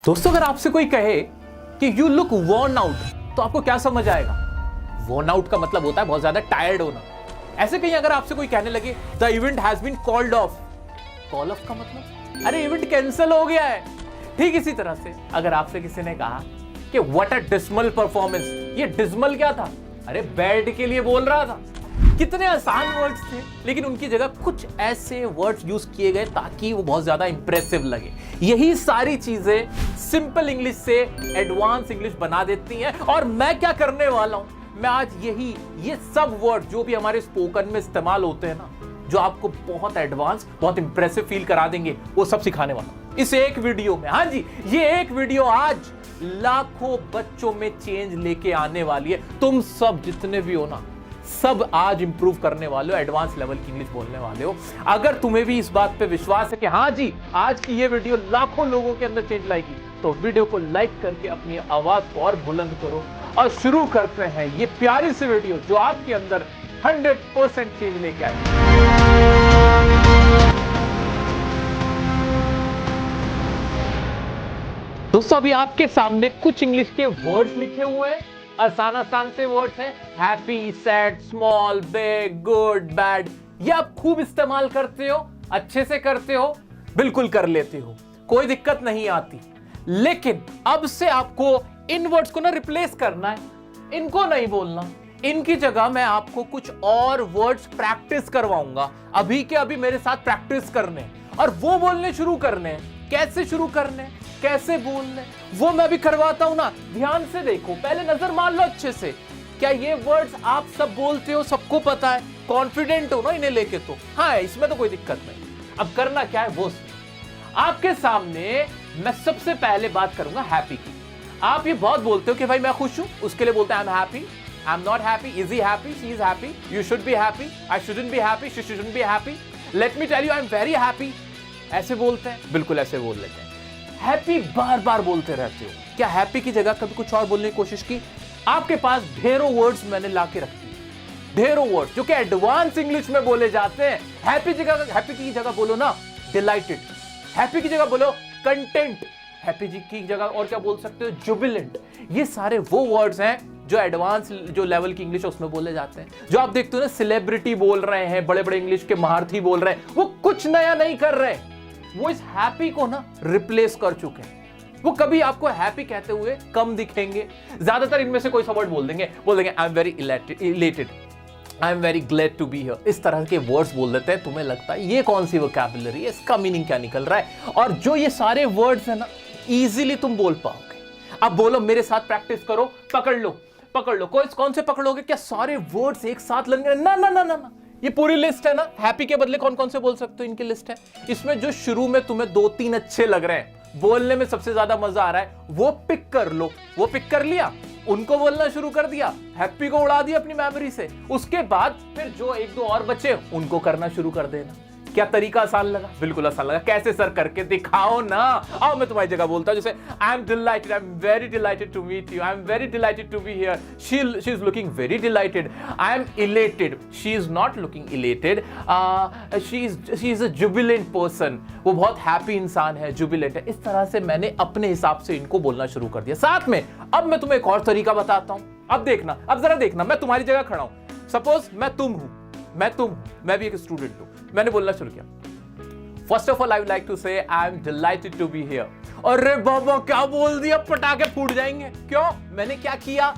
दोस्तों, अगर आपसे कोई कहे कि यू लुक वॉर्न आउट तो आपको क्या समझ आएगा? वॉर्न आउट का मतलब होता है बहुत ज्यादा टायर्ड होना। ऐसे कहीं अगर आपसे कोई कहने लगे the event has been called off, call off का मतलब अरे इवेंट कैंसिल हो गया है। ठीक इसी तरह से अगर आपसे किसी ने कहा कि व्हाट अ डिस्मल परफॉर्मेंस, ये डिस्मल क्या था? अरे बैड के लिए बोल रहा था। कितने आसान वर्ड्स थे, लेकिन उनकी जगह कुछ ऐसे वर्ड्स यूज किए गए ताकि वो बहुत ज्यादा इंप्रेसिव लगे। यही सारी चीजें सिंपल इंग्लिश से एडवांस इंग्लिश बना देती हैं। और मैं क्या करने वाला हूं, मैं आज ये सब वर्ड जो भी हमारे स्पोकन में इस्तेमाल होते हैं ना, जो आपको बहुत एडवांस बहुत इंप्रेसिव फील करा देंगे, वो सब सिखाने वाला हूं इस एक वीडियो में। हाँ जी, ये एक वीडियो आज लाखों बच्चों में चेंज लेके आने वाली है। तुम सब जितने भी हो ना, सब आज इंप्रूव करने वाले हो, एडवांस लेवल की इंग्लिश बोलने वाले हो। अगर तुम्हें भी इस बात पे विश्वास है कि हाँ जी, आज की ये वीडियो लाखों लोगों के अंदर चेंज लाएगी, तो वीडियो को लाइक करके अपनी आवाज को और बुलंद करो और शुरू करते हैं ये प्यारी सी वीडियो जो आपके अंदर 100% चेंज लेके आए। दोस्तों, अभी आपके सामने कुछ इंग्लिश के वर्ड्स लिखे हुए हैं। आसान आसान से वर्ड्स हैं। Happy, sad, small, big, good, bad. ये आप खूब इस्तेमाल करते हो, अच्छे से करते हो, बिल्कुल कर लेते हो, कोई दिक्कत नहीं आती। लेकिन अब से आपको इन वर्ड्स को ना रिप्लेस करना है, इनको नहीं बोलना। इनकी जगह मैं आपको कुछ और वर्ड्स प्रैक्टिस करवाऊंगा। अभी के अभी मेरे साथ प्रैक्टिस करने और वो बोलने शुरू करने। कैसे शुरू करने, कैसे बोलने, वो मैं भी करवाता हूं ना। ध्यान से देखो, पहले नजर मार लो अच्छे से। क्या ये वर्ड्स आप सब बोलते हो, सबको पता है, कॉन्फिडेंट हो ना इन्हें लेके? तो हाँ, इसमें तो कोई दिक्कत नहीं। अब करना क्या है वो सुनो। आपके सामने मैं सबसे पहले बात करूंगा हैप्पी की। आप ये बहुत बोलते हो कि भाई मैं खुश हूं, उसके लिए बोलते हैं I am happy, I am not happy, is he happy, she is happy, you should be happy, I shouldn't be happy, she shouldn't be happy, let me tell you I am very happy. ऐसे बोलते हैं, बिल्कुल ऐसे बोल लेते हैं। Happy बार बार बोलते रहते हो। क्या हैप्पी की जगह कभी कुछ और बोलने की कोशिश की? आपके पास ढेरों वर्ड्स मैंने लाके रखे, ढेरों वर्ड्स जो कि एडवांस इंग्लिश में बोले जाते हैं। हैप्पी की जगह बोलो ना डिलाइटेड, हैप्पी की जगह बोलो कंटेंट, हैप्पी जी की जगह और क्या बोल सकते हो, जुबिलेंट। ये सारे वो वर्ड्स हैं जो एडवांस जो लेवल की इंग्लिश है उसमें बोले जाते हैं। जो आप देखते हो ना, सेलिब्रिटी बोल रहे हैं, बड़े बड़े इंग्लिश के महारथी बोल रहे हैं, वो कुछ नया नहीं कर रहे, वो इस हैप्पी को ना रिप्लेस कर चुके हैं। वो कभी आपको हैप्पी कहते हुए कम दिखेंगे। ज्यादातर इनमें से कोई सा वर्ड बोल देंगे I am very elated, I am very glad to be here. इस तरह के वर्ड्स बोल देते हैं। तुम्हें लगता है ये कौन सी वोकैबुलरी है, इसका मीनिंग क्या निकल रहा है? और जो ये सारे वर्ड्स है ना, इजीली तुम बोल पाओगे। अब बोलो मेरे साथ, प्रैक्टिस करो, पकड़ लो। कौन से पकड़ोगे? क्या सारे वर्ड्स एक साथ लगेंगे? ना ना ना ना ना, ये पूरी लिस्ट है ना। हैप्पी के बदले कौन कौन से बोल सकते हो, इनकी लिस्ट है। इसमें जो शुरू में तुम्हें 2-3 अच्छे लग रहे हैं, बोलने में सबसे ज्यादा मजा आ रहा है, वो पिक कर लो। वो पिक कर लिया, उनको बोलना शुरू कर दिया, हैप्पी को उड़ा दिया अपनी मेमोरी से। उसके बाद फिर जो 1-2 और बचे उनको करना शुरू कर देना। क्या तरीका आसान लगा? बिल्कुल आसान लगा। कैसे सर, करके दिखाओ ना। आओ मैं तुम्हारी जगह बोलता हूं, जैसे I am delighted, I am very delighted to meet you, I am very delighted to be here, she is looking very delighted, I am elated, she is not looking elated, she is a jubilant person, वो बहुत happy इंसान है, जुबिलेंट है। इस तरह से मैंने अपने हिसाब से इनको बोलना शुरू कर दिया। साथ में अब मैं तुम्हें एक और तरीका बताता हूं। अब देखना, अब जरा देखना, मैं तुम्हारी जगह खड़ा हूं। सपोज मैं तुम हूं, मैं भी एक स्टूडेंट हूं। मैंने बोलना शुरू किया, first of all I would like to say I am delighted to be here. अरे बाबा, क्या बोल दिया, पटाखे फूट जाएंगे। क्यों? मैंने क्या किया?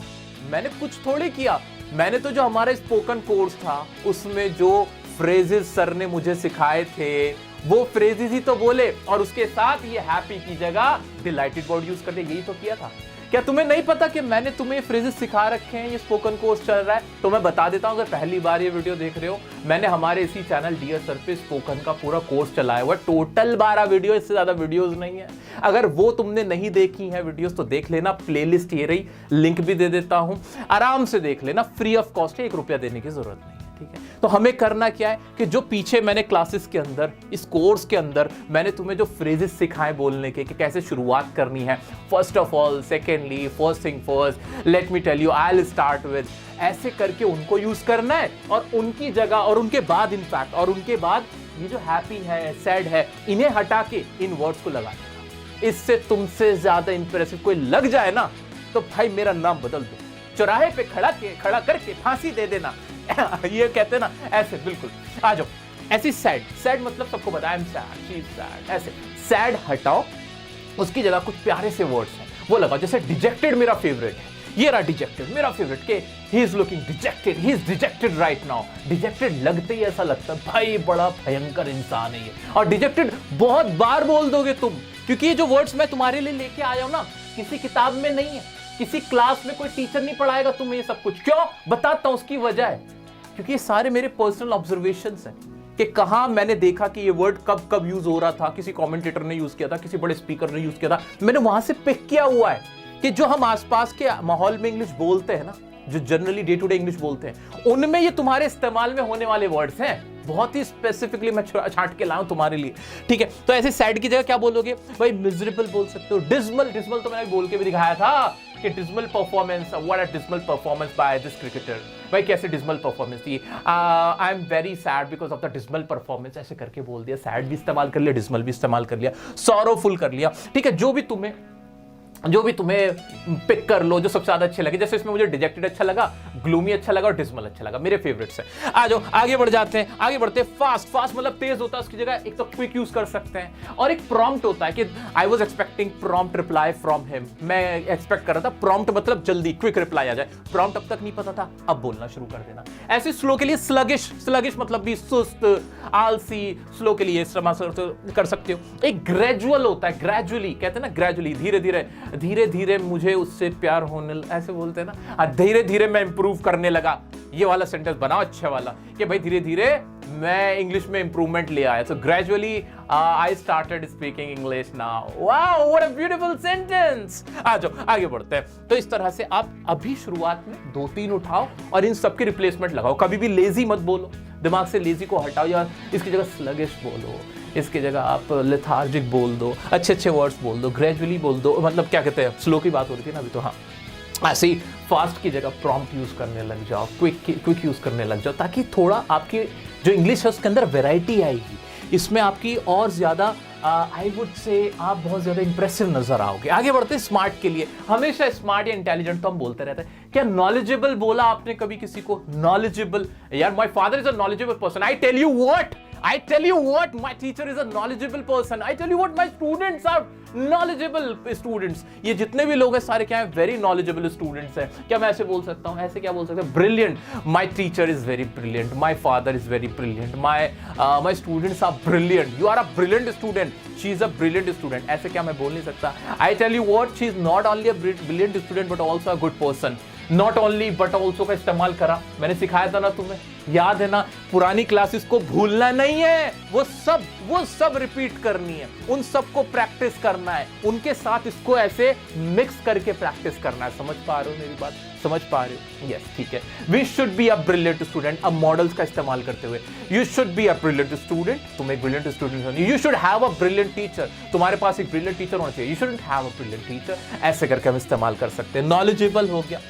मैंने कुछ थोड़ी किया। मैंने तो जो हमारे स्पोकन कोर्स था उसमें जो फ्रेजेस सर ने मुझे सिखाए थे, वो फ्रेजेस ही तो बोले, और उसके साथ ये हैप्पी की जगह डिलाइटेड वर्ड यूज कर दिया। यही तो किया था। क्या तुम्हें नहीं पता कि मैंने तुम्हें फ्रेजेस सिखा रखे हैं? ये स्पोकन कोर्स चल रहा है तो मैं बता देता हूं। अगर पहली बार ये वीडियो देख रहे हो, मैंने हमारे इसी चैनल डियर सर पे स्पोकन का पूरा कोर्स चलाया हुआ है। टोटल 12 वीडियो, इससे ज्यादा वीडियोस नहीं है। अगर वो तुमने नहीं देखी है वीडियोस तो देख लेना, प्लेलिस्ट ये रही, लिंक भी दे देता हूं, आराम से देख लेना, फ्री ऑफ कॉस्ट है, 1 रुपया देने की जरूरत नहीं है। ठीक है, तो हमें करना क्या है कि जो पीछे मैंने क्लासेस के अंदर, इस कोर्स के अंदर मैंने तुम्हें जो फ्रेजेस सिखाए बोलने के कि कैसे शुरुआत करनी है, first of all, secondly, first thing first, let me tell you, I will start with, ऐसे करके उनको यूज करना है। और उनकी जगह और उनके बाद इनफैक्ट, और उनके बाद ये जो हैप्पी है, सैड है, इन्हें हटा के इन वर्ड्स को लगा देना। इससे तुमसे ज्यादा इंप्रेसिव कोई लग जाए ना तो भाई मेरा नाम बदल दो, चौराहे पे खड़ा करके फांसी दे देना। ये कहते हैं ना ऐसे, बिल्कुल आ जाओ। ऐसी सैड मतलब सबको पता है, सैड, ऐसे सैड हटाओ, उसकी जगह कुछ प्यारे से वर्ड्स हैं वो लगाओ। जैसे डिजेक्टेड मेरा फेवरेट है, ये रहा डिजेक्टेड मेरा फेवरेट, के he is looking dejected, he is dejected right now. Dejected लगते ही ऐसा लगता है भाई बड़ा भयंकर इंसान है ये। और डिजेक्टेड बहुत बार बोल दोगे तुम, क्योंकि ये जो वर्ड्स मैं तुम्हारे लिए लेके आया हूं ना, किसी किताब में नहीं है, किसी क्लास में कोई टीचर नहीं पढ़ाएगा तुम्हें ये सब कुछ। क्यों बताता हूं, उसकी वजह है क्योंकि ये सारे मेरे पर्सनल ऑब्जर्वेशंस हैं कि कहां मैंने देखा कि ये वर्ड कब कब यूज हो रहा था, किसी कमेंटेटर ने यूज किया था, किसी बड़े स्पीकर ने यूज किया था, मैंने वहां से पिक किया हुआ है कि जो हम आसपास के माहौल में इंग्लिश बोलते हैं ना, जो generally day to day English बोलते हैं, उनमें ये तुम्हारे इस्तेमाल में होने वाले वर्ड्स हैं। बहुत ही स्पेसिफिकली मैं छांट के लाऊं तुम्हारे लिए, ठीक है। तो ऐसे सैड की जगह क्या बोलोगे भाई, मिजरेबल बोल सकते हो, डिस्मल तो मैंने बोल के भी दिखाया था कि dismal performance, what a dismal performance by this cricketer. भाई कैसे डिस्मल परफॉर्मेंस थी, आई am very sad because of the dismal performance, ऐसे करके बोल दिया। सैड भी इस्तेमाल कर लिया, डिस्मल भी इस्तेमाल कर लिया, सॉरोफुल कर लिया, ठीक है। जो भी तुम्हें पिक कर लो, जो सबसे ज्यादा अच्छे लगे। जैसे इसमें मुझे डिजेक्टेड अच्छा लगा, ग्लूमी अच्छा लगा और डिस्मल अच्छा लगा, मेरे फेवरेट्स है। आ जाओ आगे बढ़ जाते हैं, आगे बढ़ते हैं। फास्ट मतलब तेज होता है, उसकी जगह एक तो क्विक यूज कर सकते हैं, और एक प्रॉम्प्ट होता है कि I was expecting prompt reply from him, मैं एक्सपेक्ट कर रहा था प्रॉम्प्ट मतलब जल्दी क्विक रिप्लाई आ जाए। प्रॉम्प्ट अब तक नहीं पता था, अब बोलना शुरू कर देना। ऐसे स्लो के लिए स्लगिश मतलब भी सुस्त, आलसी, स्लो के लिए इस्तेमाल कर सकते हो। एक ग्रेजुअल होता है, ग्रेजुअली कहते हैं ना, ग्रेजुअली धीरे धीरे मुझे उससे प्यार होने, ऐसे बोलते हैं ना, धीरे धीरे मैं इंप्रूव करने लगा। ये वाला सेंटेंस बनाओ अच्छा वाला कि भाई धीरे धीरे मैं इंग्लिश में इंप्रूवमेंट ले आया। So gradually I started speaking English now. Wow what a beautiful sentence. आ जाओ आगे बढ़ते हैं। तो इस तरह से आप अभी शुरुआत में 2-3 उठाओ और इन सब की रिप्लेसमेंट लगाओ। कभी भी लेजी मत बोलो, दिमाग से लेजी को हटाओ, या इसकी जगह स्लगिश बोलो, इसकी जगह आप लेथार्जिक बोल दो, अच्छे वर्ड्स बोल दो, ग्रेजुअली बोल दो, मतलब क्या कहते हैं, स्लो की बात हो रही थी ना अभी, तो हाँ ऐसे ही फास्ट की जगह प्रॉम्प्ट यूज करने लग जाओ, क्विक यूज करने लग जाओ, ताकि थोड़ा आपकी जो इंग्लिश है उसके अंदर वैरायटी आएगी, इसमें आपकी और ज्यादा आई वुड से आप बहुत ज्यादा इंप्रेसिव नजर आओगे। आगे बढ़ते हैं स्मार्ट के लिए। हमेशा स्मार्ट या इंटेलिजेंट तो हम बोलते रहते हैं। क्या नॉलेजेबल बोला आपने कभी किसी को? नॉलेजेबल, यार my father is a knowledgeable person, I tell you what, my teacher is a knowledgeable person. I tell you what, my students are knowledgeable students. ये जितने भी लोग हैं सारे क्या हैं, very knowledgeable students हैं। क्या मैं ऐसे बोल सकता हूँ? ऐसे क्या बोल सकते हैं? Brilliant. My teacher is very brilliant. My father is very brilliant. My students are brilliant. You are a brilliant student. She is a brilliant student. ऐसे क्या मैं बोल नहीं सकता? I tell you what, she is not only a brilliant student but also a good person. Not only but also का इस्तेमाल करा, मैंने सिखाया था ना तुम्हें, याद है ना? पुरानी क्लासेस को भूलना नहीं है, वो सब रिपीट करनी है, उन सबको प्रैक्टिस करना है, उनके साथ इसको ऐसे मिक्स करके प्रैक्टिस करना है। समझ पा रहे हो मेरी बात? समझ पा रहे हो? यस, ठीक है। We should be a brilliant student. अब मॉडल्स का इस्तेमाल करते हुए, you should be a brilliant student, तुम एक ब्रिलियंट स्टूडेंट हो। You should have a brilliant teacher, तुम्हारे पास एक ब्रिलियंट टीचर होना चाहिए। You shouldn't have a brilliant teacher, ऐसे करके हम इस्तेमाल कर सकते हैं। नॉलेजेबल हो गया,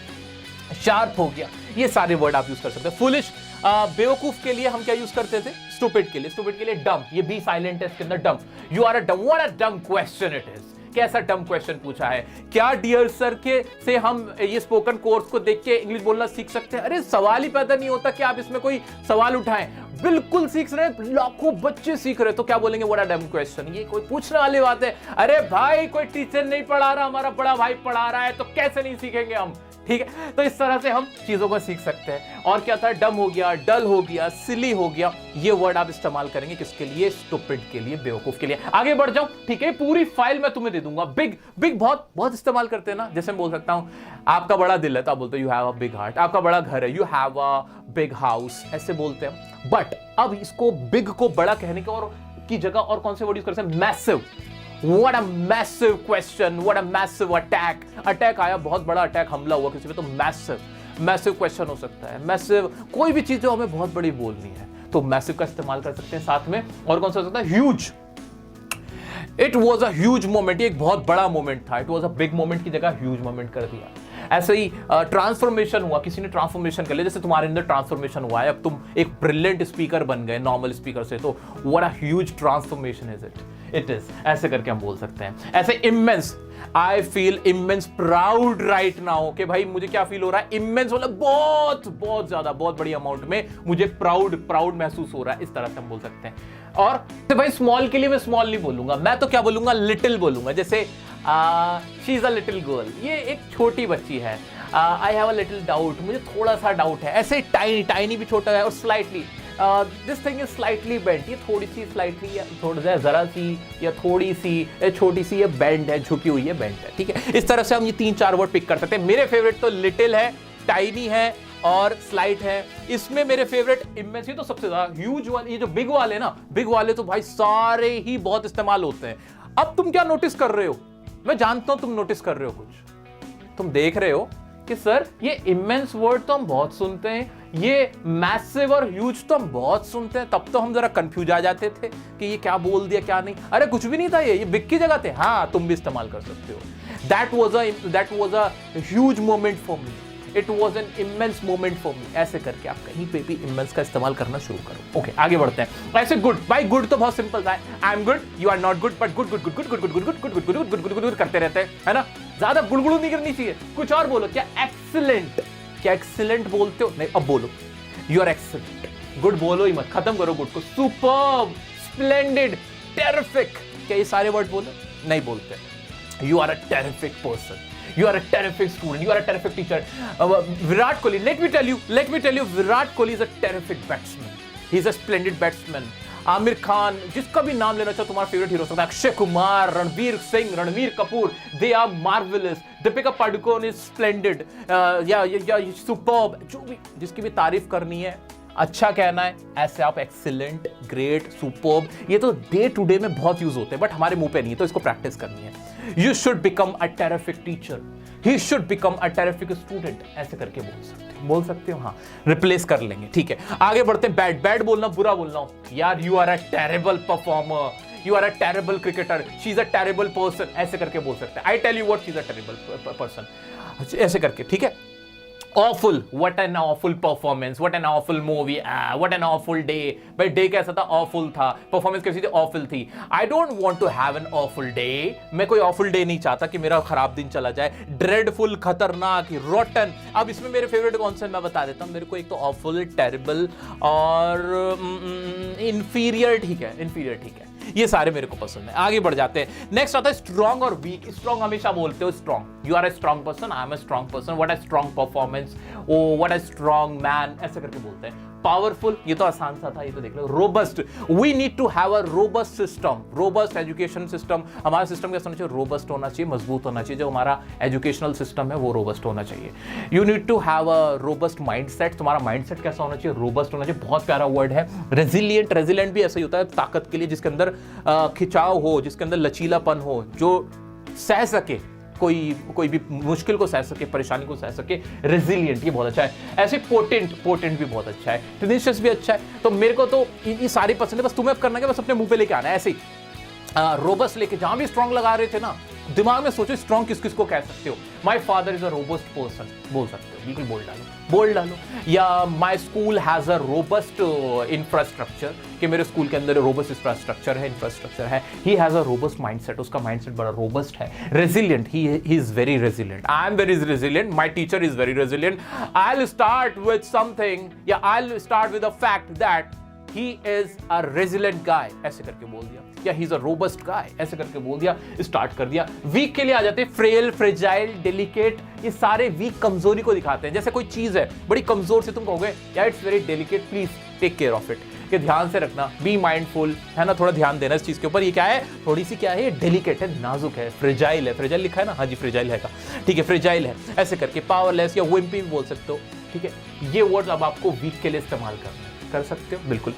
शार्प हो गया, ये सारे वर्ड आप यूज कर सकते हैं। फुलिश, बेवकूफ के लिए हम क्या यूज करते थे? स्टूपिड के लिए डम, ये बी साइलेंट है इसके अंदर, डम। यू आर अ डम, व्हाट अ डम क्वेश्चन इट इज। कैसा डम क्वेश्चन पूछा है? क्या डियर सर के से हम ये स्पोकन कोर्स को देख के इंग्लिश बोलना सीख सकते हैं? अरे सवाल ही पैदा नहीं होता कि आप इसमें कोई सवाल उठाएं। बिल्कुल सीख रहे हैं, लाखों बच्चे सीख रहे हैं, तो क्या बोलेंगे? व्हाट अ डम क्वेश्चन। ये कोई पूछने वाली बात है? अरे भाई कोई टीचर नहीं पढ़ा रहा, हमारा बड़ा भाई पढ़ा रहा है, तो कैसे नहीं सीखेंगे हम? ठीक है, तो इस तरह से हम चीजों को सीख सकते हैं। और क्या था? डम हो गया, डल हो गया, सिली हो गया, ये वर्ड आप इस्तेमाल करेंगे किसके लिए? स्टूपिड के लिए, बेवकूफ के लिए। आगे बढ़ जाओ, ठीक है, पूरी फाइल मैं तुम्हें दे दूंगा। बिग बहुत इस्तेमाल करते हैं ना, जैसे मैं बोल सकता हूं आपका बड़ा दिल है तो आप बोलते हो you have a big heart. आपका बड़ा घर है, you have a big house, ऐसे बोलते हैं। बट अब इसको बिग को बड़ा कहने के और की जगह और कौन से वर्ड यूज करते हैं? Massive. What a massive question, what a massive attack. Attack आया, बहुत बड़ा अटैक, हमला हुआ किसी पे, तो मैसिव क्वेश्चन हो सकता है। मैसिव कोई भी चीज जो हमें बहुत बड़ी बोलनी है तो मैसिव का इस्तेमाल कर सकते हैं साथ में। और कौन सा हो सकता है? Huge. It was a huge moment, ये एक बहुत बड़ा मोमेंट था। It was a big moment की जगह ह्यूज मोमेंट कर दिया। ऐसे ही ट्रांसफॉर्मेशन हुआ, किसी ने ट्रांसफॉर्मेशन कर लिया, जैसे तुम्हारे अंदर ट्रांसफॉर्मेशन हुआ है, अब तुम एक ब्रिलियंट स्पीकर बन गए नॉर्मल स्पीकर से, तो what a huge transformation is it is, ऐसे करके हम बोल सकते हैं। ऐसे immense, I feel immense proud right now, कि भाई मुझे क्या फील हो रहा है, इमेंस मतलब बहुत बहुत ज्यादा, बहुत बड़ी अमाउंट में मुझे प्राउड महसूस हो रहा है, इस तरह से हम बोल सकते हैं। और तो भाई स्मॉल के लिए मैं स्मॉल नहीं बोलूंगा, मैं तो क्या बोलूंगा, लिटिल बोलूंगा। जैसे she is a little girl, ये एक छोटी बच्ची है। I have a little doubt, मुझे थोड़ा सा डाउट है। ऐसे टाइनी भी छोटा है, और slightly this thing is slightly bent, ये थोड़ी सी स्लाइटली या थोड़ा सा जरा सी या थोड़ी सी छोटी सी ये बेंड है, झुकी हुई है, बेंड है, ठीक है। इस तरह से हम ये 3-4 वर्ड पिक कर सकते हैं। मेरे फेवरेट तो लिटिल है, टाइनी है और स्लाइट है। इसमें मेरे फेवरेट इमेंस, ये तो सबसे ज्यादा ह्यूज वाले, ये जो बिग वाले ना, बिग वाले तो भाई सारे ही बहुत इस्तेमाल होते हैं। अब तुम क्या नोटिस कर रहे हो, मैं जानता हूं तुम नोटिस कर रहे हो, कुछ तुम देख रहे हो कि सर ये इमेंस वर्ड तो हम बहुत सुनते हैं, ये मैसिव और ह्यूज तो हम बहुत सुनते हैं, तब तो हम जरा कंफ्यूज आ जाते थे कि ये क्या बोल दिया क्या नहीं, अरे कुछ भी नहीं था, ये बिग की जगह थे। हाँ, तुम भी इस्तेमाल कर सकते हो। That was a huge moment for me, it was an immense moment for me. ऐसे करके आप कहीं पे भी इमेंस का इस्तेमाल करना शुरू करो। ओके, आगे बढ़ते हैं। ऐसे गुड, भाई गुड तो बहुत सिंपल था, I am good, you are not good, but good good good good good good good good good good good good good करते रहते हैं, है ना, ज्यादा गुड़गुड़ू नहीं करनी चाहिए। कुछ और बोलो, क्या एक्सीलेंट, क्या एक्सीलेंट बोलते हो? नहीं, अब बोलो यू आर एक्सीलेंट। गुड बोलो ही मत, खत्म करो गुड को। सुपर्ब, स्प्लेंडिड, टेरिफिक, क्या ये सारे वर्ड बोलो? नहीं बोलते। You are a terrific person, you are a terrific student, you are a terrific teacher. Virat Kohli, let me tell you, Virat Kohli is a terrific batsman, he is a splendid batsman. Aamir Khan, जिसका भी नाम लेना चाहो, तुम्हारा favourite hero सकता है, Akshay Kumar, Ranveer Singh, Ranveer Kapoor, they are marvellous, Deepika Padukone is splendid, या superb, जो भी जिसकी भी तारीफ करनी है, अच्छा कहना है, ऐसे आप एक्सीलेंट, ग्रेट, सुपर्ब, ये तो डे टू डे में बहुत यूज होते हैं, बट हमारे मुंह पे नहीं है, तो इसको प्रैक्टिस करनी है। You should become a terrific teacher, he should become a terrific student, ऐसे करके बोल सकते हो। हाँ, रिप्लेस कर लेंगे, ठीक है। आगे बढ़ते हैं। बैड, बैड बोलना, बुरा बोलना, यार you are a terrible performer, you are a terrible cricketer, she is a terrible person, ऐसे करके बोल सकते हैं। I tell you what, she is a terrible person, ऐसे करके, ठीक है। Awful, what an awful performance, what an awful movie, what an awful day. भाई डे कैसा था? awful था। परफॉर्मेंस कैसी थी? awful थी। I don't want to have an awful day. मैं कोई awful day नहीं चाहता कि मेरा खराब दिन चला जाए। dreadful, खतरनाक, rotten। अब इसमें मेरे फेवरेट कौन से मैं बता देता हूँ। मेरे को एक तो awful, terrible और inferior, ठीक है, inferior, ठीक है, ये सारे मेरे को पसंद है। आगे बढ़ जाते हैं। नेक्स्ट आता है स्ट्रॉन्ग और वीक। स्ट्रॉन्ग हमेशा बोलते हो, strong, you are a strong person, I am a strong person, what a strong performance, oh what a strong man, ऐसे करके बोलते हैं। पावरफुल, ये तो आसान सा था, ये तो देख लो। Robust, we need to have a robust system, robust education system. हमारा सिस्टम कैसा होना चाहिए? रोबस्ट होना चाहिए, मजबूत होना चाहिए। जो हमारा एजुकेशनल सिस्टम है वो रोबस्ट होना चाहिए। You need to have a robust mindset, तुम्हारा माइंडसेट कैसा होना चाहिए? रोबस्ट होना चाहिए। बहुत प्यारा वर्ड है। रेजिलिएंट, रेजिलिएंट भी ऐसा ही होता है, ताकत के लिए, जिसके अंदर खिंचाव हो, जिसके अंदर लचीलापन हो, जो सह सके, कोई भी मुश्किल को सह सके, परेशानी को सह सके। रेजिलिएंट, ये बहुत अच्छा है। ऐसे पोटेंट भी बहुत अच्छा है। टेनेशियस भी अच्छा है। तो मेरे को तो ये सारी पसंद है। बस तुम्हें अब करना है, बस अपने मुंह पे लेके आना है ऐसे ही। रोबस्ट लेके, जहां भी स्ट्रॉन्ग लगा रहे थे ना, दिमाग में सोचो स्ट्रॉन्ग किस किस को कह सकते हो। My father is a robust person, बोल सकते हो, बिल्कुल बोल डालो। या my school has a robust infrastructure, कि मेरे स्कूल के अंदर रोबस्ट इंफ्रास्ट्रक्चर है। He has a robust mindset, उसका माइंडसेट बड़ा रोबस्ट है। Resilient, he is very resilient. I am very resilient, my teacher is very resilient. I will start with something, या I will start with the fact that he is a resilient guy, ऐसे करके बोल दिया। या he is a robust guy, ऐसे करके बोल दिया, स्टार्ट कर दिया। वीक के लिए आ जाते हैं। फ्रेल, फ्रेजाइल, डेलिकेट, ये सारे वीक कमजोरी को दिखाते हैं। जैसे कोई चीज है बड़ी कमजोर से, तुम कहोगे यार it's very delicate, please take care of it, कि ध्यान से रखना, बी माइंडफुल, है ना, थोड़ा ध्यान देना इस चीज के ऊपर। ये क्या है? थोड़ी सी क्या है? डेलिकेट है, नाजुक है, फ्रेजाइल है। फ्रेजाइल लिखा है ना? हाँ जी, फ्रेजाइल है, ठीक है, फ्रेजाइल है, ऐसे करके। पावरलेस या विम्पी भी बोल सकते हो, ठीक है। ये वर्ड अब आपको वीक के लिए इस्तेमाल कर सकते हो, बिल्कुल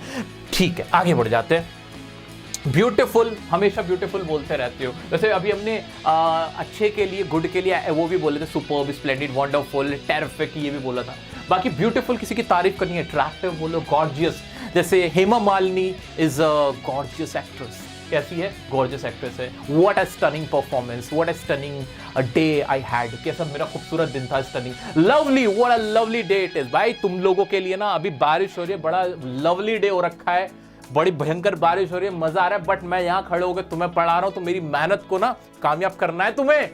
ठीक है। आगे बढ़ जाते हैं। ब्यूटीफुल, हमेशा ब्यूटीफुल बोलते रहते हो। जैसे अभी हमने अच्छे के लिए, गुड के लिए वो भी बोले थे, सुपर्ब, स्प्लेंडिड, वंडरफुल, टेरिफिक, ये भी बोला था। बाकी ब्यूटीफुल किसी की तारीफ करनी है, अट्रैक्टिव बोलो, गॉर्जियस। जैसे Hema Malini is a gorgeous actress, कैसी है, गॉर्जियस एक्ट्रेस है, what a stunning performance, what a stunning day I had, कैसा मेरा खूबसूरत दिन था, stunning, lovely, what a lovely day it is. भाई तुम लोगों के लिए ना अभी बारिश हो रही है, बड़ा लवली डे हो रखा है, बड़ी भयंकर बारिश हो रही है, मजा आ रहा है, बट मैं यहां खड़े होकर तुम्हें पढ़ा रहा हूं, तो मेरी मेहनत को ना कामयाब करना है, तुम्हें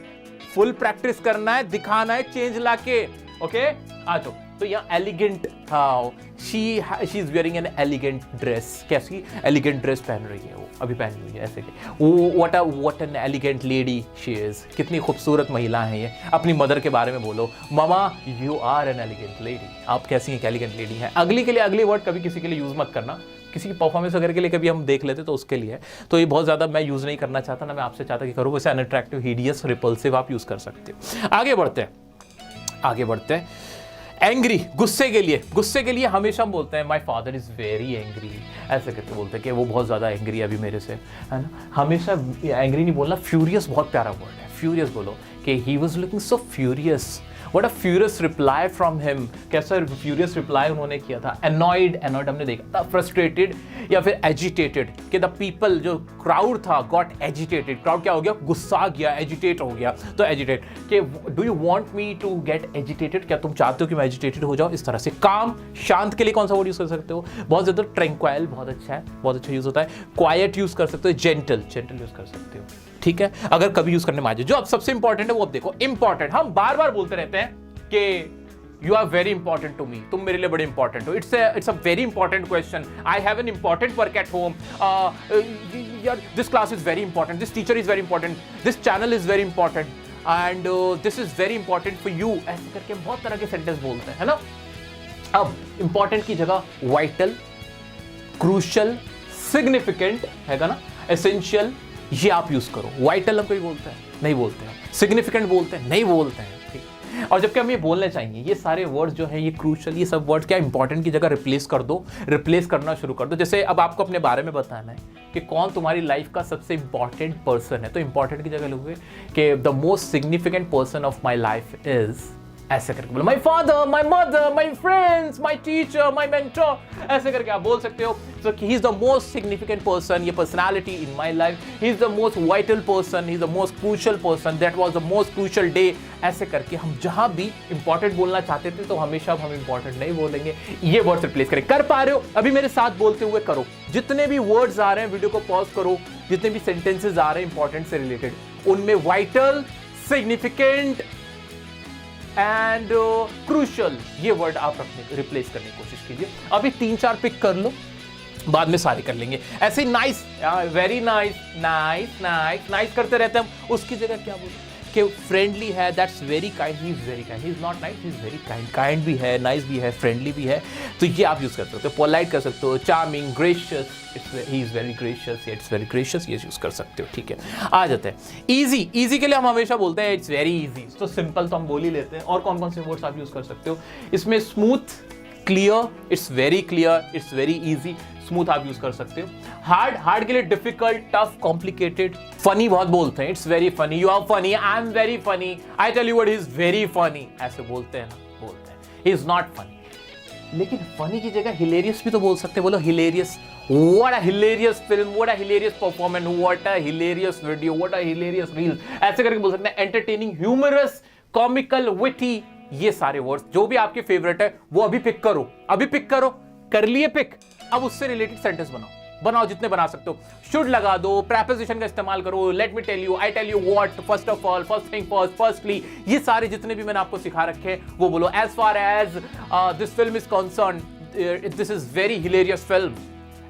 फुल प्रैक्टिस करना है, दिखाना है चेंज लाके। ओके आ जाओ। तो यहाँ एलिगेंट, हाँ she is wearing N elegant dress, कैसी एलिगेंट ड्रेस पहन रही है वो, अभी पहनी हुई है ऐसे के, वो what an elegant lady she is, कितनी खूबसूरत महिला है ये। अपनी मदर के बारे में बोलो, मामा you are an elegant lady, आप कैसी एक एलिगेंट लेडी है। अगली के लिए अगली वर्ड कभी किसी के लिए यूज मत करना, किसी की परफॉर्मेंस वगैरह के लिए कभी हम देख लेते तो उसके लिए, तो ये बहुत ज़्यादा मैं यूज़ नहीं करना चाहता ना, मैं आपसे चाहता कि करो, वैसे अनअट्रैक्टिव, हिडियस, रिपल्सिव आप यूज़ कर सकते हो। आगे बढ़ते हैं। एंग्री, गुस्से के लिए हमेशा हम बोलते हैं माई फादर इज वेरी एंग्री, ऐसे करके बोलते हैं कि वो बहुत ज़्यादा एंग्री है अभी मेरे से, है ना। हमेशा एंग्री नहीं बोलना, फ्यूरियस बहुत प्यारा वर्ड है, फ्यूरियस बोलो कि he was looking so furious, what a furious reply from him, कैसा फ्यूरियस रिप्लाई उन्होंने किया था। एनॉयड हमने देखा था, फ्रस्ट्रेटेड या फिर एजिटेटेड, कि द पीपल, जो क्राउड था, गॉट एजिटेटेड, क्राउड क्या हो गया, गुस्सा गया, एजिटेट हो गया, तो एजिटेट कि do you want me to get agitated, क्या तुम चाहते हो कि मैं एजिटेटेड हो जाऊं, इस तरह से। काम, शांत के लिए कौन सा वर्ड यूज कर सकते हो, बहुत ज्यादा ट्रैंक्वाइल, बहुत अच्छा है, बहुत अच्छा यूज होता है। क्वाइट यूज कर सकते हो, जेंटल यूज कर सकते हो, ठीक है, अगर कभी यूज करने में आ जाए। जो अब सबसे इंपॉर्टेंट है वो अब देखो, इंपॉर्टेंट, हम बार बार बोलते रहते हैं कि you are very important to me, तुम मेरे लिए बड़े इंपॉर्टेंट हो, it's a very important question, I have an important work at home, this class is very important, this teacher is very important, this channel is very important and this is very important for you, ऐसे करके बहुत तरह के sentence बोलते हैं, है ना। अब इंपॉर्टेंट की जगह वाइटल, क्रूशियल, सिग्निफिकेंट है ना, एसेंशियल, ये आप यूज करो। वाइटल हम कोई बोलते हैं, नहीं बोलते हैं, सिग्निफिकेंट बोलते हैं, नहीं बोलते हैं, ठीक। और जबकि हम ये बोलने चाहिए, ये सारे वर्ड्स जो हैं, ये क्रूशियल, ये सब वर्ड्स क्या इंपॉर्टेंट की जगह रिप्लेस कर दो, रिप्लेस करना शुरू कर दो। जैसे अब आपको अपने बारे में बताना है कि कौन तुम्हारी लाइफ का सबसे इंपॉर्टेंट पर्सन है, तो इंपॉर्टेंट की जगह लोगे कि the most significant person of my life is, ऐसे करके बोलो, my father, my mother, my friends, my teacher, my mentor, ऐसे करके आप बोल सकते हो। So he is the most significant person, ये personality in my life, he is the most vital person, he is the most crucial person, that was the most crucial day, ऐसे करके हम जहां भी इंपॉर्टेंट बोलना चाहते थे तो हमेशा हम इंपॉर्टेंट नहीं बोलेंगे, ये वर्ड्स रिप्लेस करें। कर पा रहे हो, अभी मेरे साथ बोलते हुए करो, जितने भी वर्ड्स आ रहे हैं वीडियो को पॉज करो, जितने भी सेंटेंसेस आ रहे हैं इंपॉर्टेंट से रिलेटेड, उनमें वाइटल, सिग्निफिकेंट एंड क्रूशियल, ये वर्ड आप रिप्लेस करने की कोशिश कीजिए। अभी 3-4 पिक कर लो, बाद में सारे कर लेंगे। ऐसे nice, very nice, nice nice nice करते रहते हैं हम, उसकी जगह क्या बोलते कि फ्रेंडली है, that's very kind, he is very kind, he is not nice, he is very kind, kind भी है, नाइस भी है, फ्रेंडली भी है, तो ये आप यूज कर सकते हो। पोलाइट कर सकते हो, charming, gracious, he is very gracious, it's very gracious, ये यूज कर सकते हो, ठीक है। आ जाते हैं इजी, इजी के लिए हम हमेशा बोलते हैं इट्स वेरी इजी, तो सिंपल तो हम बोल ही लेते हैं। और कौन कौन से वर्ड्स आप यूज कर सकते हो इसमें, smooth, clear, it's very clear, it's very easy, smooth आप यूज कर सकते हो। हार्ड, हार्ड के लिए डिफिकल्ट, टफ, कॉम्प्लिकेटेड। फनी बहुत बोलते हैं, it's very funny, you are funny, I am very funny, I tell you what, he is very funny, ऐसे बोलते हैं ना, बोलते हैं, ही इज नॉट फनी। लेकिन फनी की जगह हिलेरियस भी तो बोल सकते हैं, बोलो hilarious, what a hilarious film, what a hilarious performance, what a hilarious video, what a hilarious reel, ऐसे करके बोल सकते हैं। एंटरटेनिंग, ह्यूमरस, कॉमिकल, विटी, ये सारे वर्ड्स जो भी आपके फेवरेट है वो अभी पिक करो, अभी पिक करो, कर लिए पिक, अब उससे रिलेटेड सेंटेंस बनाओ जितने बना सकते हो। शुड लगा दो, प्रेपोजिशन का इस्तेमाल करो, let me tell you, I tell you what, first of all, first thing first, firstly, ये सारे जितने भी मैंने आपको सिखा रखे हैं वो बोलो। As far as this film is concern, this is very hilarious film,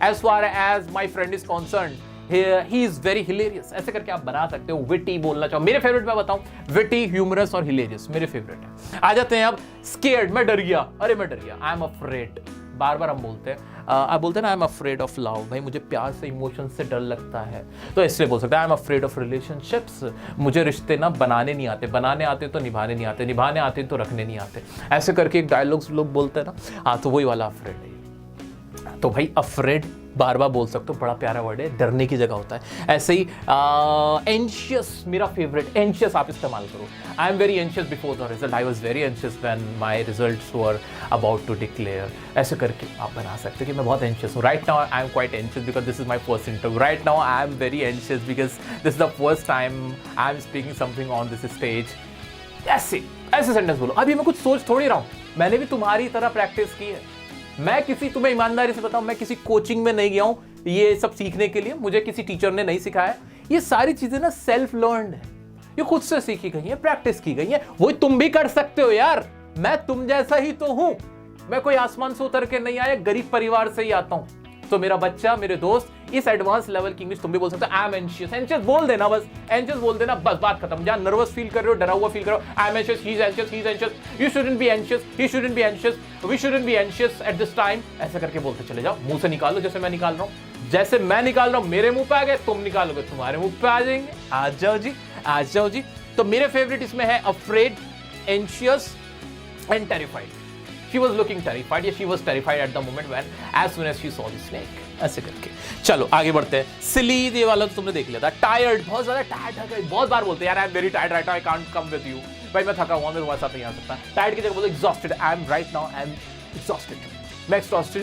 as far as my friend is concern, he is very hilarious, ऐसे करके आप बना सकते हो। विटी बोलना चाहो, मेरे फेवरेट मैं बताऊं, विटी, ह्यूमरस और हिलेरियस मेरे फेवरेट है। आ जाते हैं अब स्केर्ड, मैं डर गया, अरे मैं डर गया, आई एम अफ्रेड, बार बार हम बोलते हैं, आप बोलते हैं ना I am afraid of love, भाई मुझे प्यार से, इमोशन से डर लगता है, तो इसलिए बोल सकते हैं I am afraid of relationships, मुझे रिश्ते ना बनाने नहीं आते, बनाने आते तो निभाने नहीं आते, निभाने आते तो रखने नहीं आते, ऐसे करके एक डायलॉग्स लोग बोलते हैं ना, हाँ तो वही वाला अफ्रेड है। तो भाई अफ्रेड बार बार बोल सकते हो, बड़ा प्यारा वर्ड है, डरने की जगह होता है। ऐसे ही एंशियस मेरा फेवरेट, एंशियस आप इस्तेमाल करो। I am very anxious before the result, I was very anxious when my results were about to declare. ऐसे करके आप बना सकते हो कि मैं बहुत एंशियस हूँ। Right now I am quite anxious because this is my first interview. Right now I am very anxious because this is the first time I am speaking something on this stage. ऐसे ऐसे sentence बोलो। अभी मैं कुछ सोच थोड़ी रहा हूँ, मैंने भी तुम्हारी तरह प्रैक्टिस की है। मैं किसी, तुम्हें ईमानदारी से बताऊं, मैं किसी कोचिंग में नहीं गया हूं ये सब सीखने के लिए, मुझे किसी टीचर ने नहीं सिखाया। ये सारी चीजें ना सेल्फ लर्न्ड है, ये खुद से सीखी गई है, प्रैक्टिस की गई है। वो तुम भी कर सकते हो यार, मैं तुम जैसा ही तो हूं, मैं कोई आसमान से उतर के नहीं आया, गरीब परिवार से ही आता हूं। तो मेरा बच्चा, मेरे दोस्त, इस एडवांस लेवल की इंग्लिश तुम भी बोल सकते हो। आई एम एंशियस, एंशियस बोल देना, बस एंशियस बोल देना, बस बात खत्म। जहां नर्वस फील कर रहे हो, डरा हुआ फील कर रहे हो, I am anxious, he is anxious, he is anxious, you shouldn't be anxious, he shouldn't be anxious, we shouldn't be anxious at this time. ऐसा करके बोलते चले जाओ, मुंह से निकालो जैसे मैं निकाल रहा हूं। जैसे मैं निकाल रहा हूं मेरे मुंह पे आ गए, तुम निकालोगे तुम्हारे मुंह पे आ जाएंगे। आ जाओ जी, आ जाओ जी। तो मेरे फेवरेट इसमें है afraid, anxious and terrified. She was looking terrified, yeah, she was terrified at the moment when, as soon as she saw the snake. ऐसे करके चलो आगे बढ़ते हैं। सिली ये वाला तो तुमने देख लिया था। टायर्ड, बहुत ज्यादा टायर्ड, बहुत बार बोलते हैं यार आई am very tired right now, I can't come with you. भाई मैं थका हुआ, मैं तुम्हारे साथ नहीं आ सकता। टायर्ड की जगह बोलो exhausted, I am right now, I am exhausted. मैं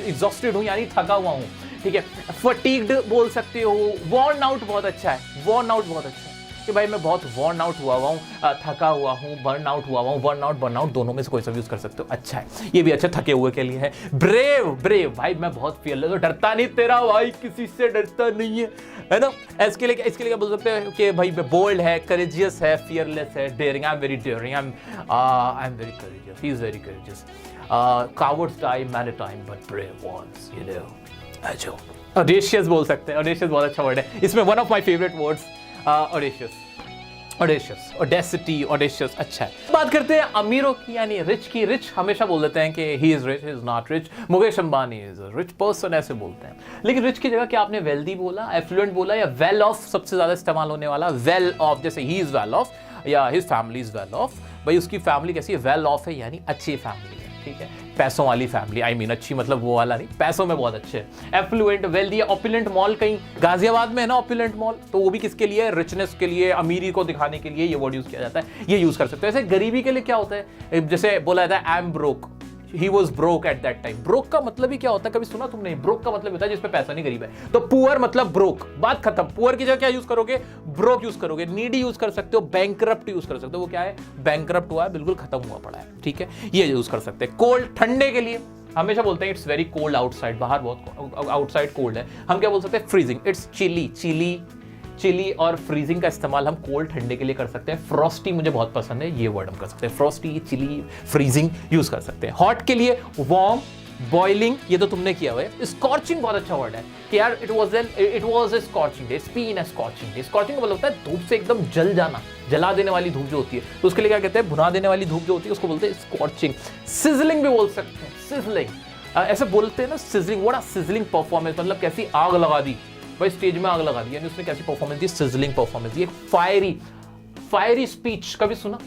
एग्जॉस्टेड हूँ यानी थका हुआ हूँ, ठीक है। फटीग्ड बोल सकते हो। वॉर्न आउट बहुत अच्छा है, वॉर्न आउट बहुत अच्छा है कि भाई मैं बहुत वॉर्न आउट हुआ हूँ, थका हुआ हूँ, बर्न आउट हुआ हूँ। बर्न आउट दोनों में से कोई सा यूज कर सकते हो, अच्छा है, ये भी अच्छा थके हुए के लिए है। ब्रेव, ब्रेव भाई मैं बहुत फियरलेस हूं, डरता नहीं, तेरा भाई किसी से डरता नहीं है ना। इसके लिए क्या बोल सकते हैं कि भाई मैं बोल्ड है, करेजियस है, फियरलेस है, daring, I am very daring, I am very courageous, he is very courageous. Cowards die many time but brave once, you know. अच्छा, ऑडेशियस बोल सकते हैं, ऑडेशियस बहुत अच्छा वर्ड है। इसमें one of my favourite words audacious, audacious, audacity, audacious, अच्छा है। बात करते हैं अमीरों की यानी रिच की। रिच हमेशा बोल देते हैं कि he is rich, he is not rich. Mukesh Ambani is a rich person, ऐसे बोलते हैं। लेकिन रिच की जगह क्या आपने वेल्दी बोला, एफ्लुएंट बोला, या वेल ऑफ सबसे ज्यादा इस्तेमाल होने वाला, वेल ऑफ। जैसे ही इज वेल ऑफ या his family is well of, भाई उसकी फैमिली कैसी है, वेल ऑफ है यानी अच्छी फैमिली है, ठीक है, पैसों वाली फैमिली। आई मीन अच्छी मतलब वो वाला नहीं, पैसों में बहुत अच्छे हैं। Effluent, wealthy. ओपुलेंट मॉल कहीं गाजियाबाद में है ना ओपुलेंट मॉल, तो वो भी किसके लिए, रिचनेस के लिए, अमीरी को दिखाने के लिए ये वर्ड यूज किया जाता है, ये यूज कर सकते हो। ऐसे गरीबी के लिए क्या होता है, जैसे बोला जाता है I am broke, he was broke at that time. Broke का मतलब ही क्या होता है, कभी सुना तुमने? ब्रोक का मतलब होता है जिसपे पैसा नहीं, गरीब है। तो पुअर मतलब ब्रोक, बात खत्म। पुअर की जगह क्या यूज करोगे, ब्रोक यूज करोगे। नीडी यूज कर सकते हो, बैंकरप्ट यूज कर सकते हो। वो क्या है, बैंकरप्ट हुआ है, बिल्कुल खत्म हुआ पड़ा है, ठीक है, ये यूज कर सकते हैं। कोल्ड, ठंडे के लिए हमेशा बोलते हैं इट्स वेरी कोल्ड आउटसाइड, बाहर बहुत आउटसाइड कोल्ड है। हम क्या बोल सकते हैं, फ्रीजिंग, इट्स चिली, चिली और फ्रीजिंग का इस्तेमाल हम कोल्ड ठंडे के लिए कर सकते हैं। फ्रॉस्टी मुझे बहुत पसंद है, ये वर्ड हम कर सकते हैं। फ्रॉस्टी, चिली, फ्रीजिंग यूज कर सकते हैं। हॉट के लिए वार्म, बॉइलिंग, ये तो तुमने किया हुआ है। स्कॉर्चिंग बहुत अच्छा वर्ड है कि यार it was a scorching day, it's been a scorching day. Scorching का मतलब होता है धूप से एकदम जल जाना, जला देने वाली धूप जो होती है, तो उसके लिए क्या कहते हैं, भुना देने वाली धूप जो होती है उसको बोलते हैं स्कॉर्चिंग। सिजलिंग भी बोल सकते हैं, सिजलिंग ऐसे बोलते हैं ना, sizzling, what a sizzling performance, मतलब कैसी आग लगा दी भाई, स्टेज में आग लगा दी, यानी उसने कैसी परफॉर्मेंस दी, सिजलिंग परफॉर्मेंस दी। फायरी स्पीच कभी सुना?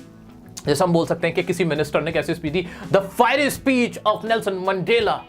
जैसे हम बोल सकते हैं कि किसी मिनिस्टर ने कैसी speech the, the fiery speech of Nelson Mandela.